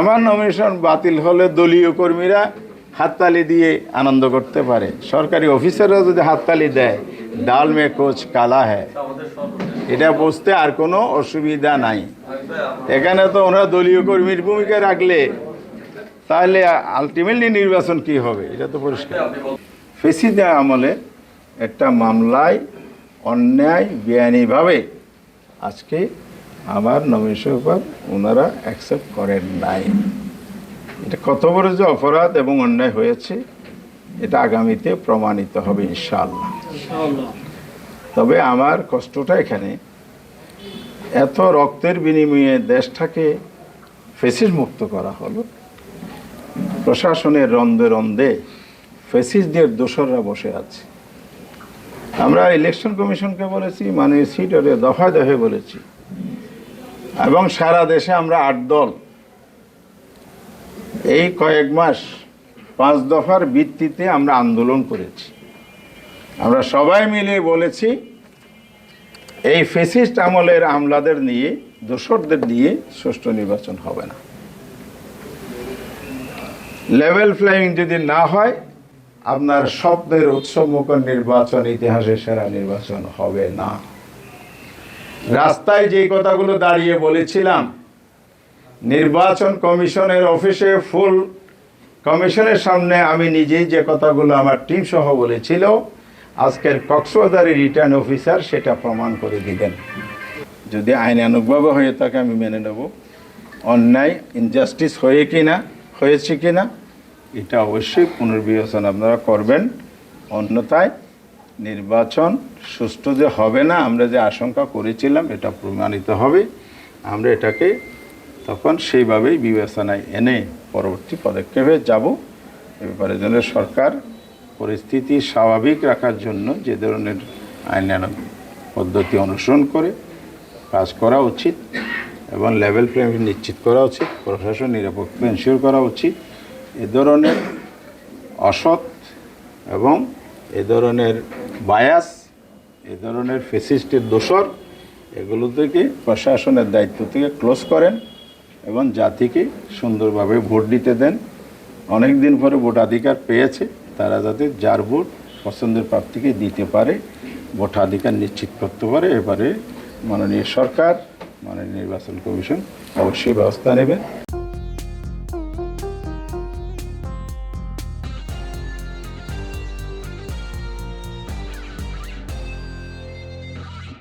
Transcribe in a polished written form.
আমার নমিনেশন বাতিল হলে দলীয় কর্মীরা হাততালি দিয়ে আনন্দ করতে পারে, সরকারি অফিসাররা যদি হাততালি দেয় ডাল মে কোচ কালা হ্যায়, এটা বুঝতে আর কোনো অসুবিধা নাই। এখানে তো ওনারা দলীয় কর্মীর ভূমিকা রাখলে তাহলে আলটিমেটলি নির্বাচন কি হবে এটা তো পরিষ্কার। ফেসিদা আমলে একটা মামলায় অন্যায় বেআইনিভাবে আজকে আমার নমিনেশন পেপার ওনারা অ্যাকসেপ্ট করেন নাই। এটা কত বড় যে অপরাধ এবং অন্যায় হয়েছে এটা আগামীতে প্রমাণিত হবে ইনশাআল্লাহ। তবে আমার কষ্টটা এখানে, এত রক্তের বিনিময়ে দেশটাকে ফেসিস মুক্ত করা হলো, প্রশাসনের রন্ধে রন্ধে ফেসিসদের দোসররা বসে আছে। আমরা ইলেকশন কমিশনকে বলেছি, মানে সিটরে দফায় দফায় বলেছি, এবং সারা দেশে আমরা 8 দল এই কয়েক মাস 5 দফার ভিত্তিতে আমরা আন্দোলন করেছি। আমরা সবাই মিলে বলেছি এই ফেসিস্ট আমলের আমলাদের নিয়ে, দোসরদের নিয়ে সুষ্ঠু নির্বাচন হবে না। লেভেল প্লেয়িং যদি না হয় আপনার স্বপ্নের উৎসবমুখর নির্বাচন ইতিহাসের সেরা নির্বাচন হবে না। রাস্তায় যে কথাগুলো দাঁড়িয়ে বলেছিলাম, নির্বাচন কমিশনের অফিসে ফুল কমিশনের সামনে আমি নিজেই যে কথাগুলো আমার টিম সহ বলেছিল, আজকের কক্সবাজারের রিটার্ন অফিসার সেটা প্রমাণ করে দিবেন। যদি আইনানুগভাবে হয়ে থাকে আমি মেনে নেব, অন্যায় ইনজাস্টিস হয়েছে কিনা এটা অবশ্যই পুনর্বিবেচনা আপনারা করবেন। অন্যথায় নির্বাচন সুষ্ঠু যে হবে না, আমরা যে আশঙ্কা করেছিলাম এটা প্রমাণিত হবে। আমরা এটাকে তখন সেইভাবেই বিবেচনায় এনে পরবর্তী পদক্ষেপে যাব। এ ব্যাপারে যেন সরকার পরিস্থিতি স্বাভাবিক রাখার জন্য যে ধরনের আইনানুগ পদ্ধতি অনুসরণ করে কাজ করা উচিত এবং লেভেল প্লেইং নিশ্চিত করা উচিত, প্রশাসন নিরপেক্ষ এনশিওর করা উচিত। এ ধরনের অসৎ এবং এ ধরনের বায়াস, এ ধরনের ফেসিস্টের দোসর, এগুলো থেকে প্রশাসনের দায়িত্ব থেকে ক্লোজ করেন এবং জাতিকে সুন্দরভাবে ভোট দিতে দেন। অনেক দিন পরে ভোটাধিকার পেয়েছে, তারা যাতে যার ভোট পছন্দের প্রার্থীকে দিতে পারে, ভোটাধিকার নিশ্চিত করতে পারে। এবারে মাননীয় সরকার, মাননীয় নির্বাচন কমিশন অবশ্যই ব্যবস্থা নেবেন।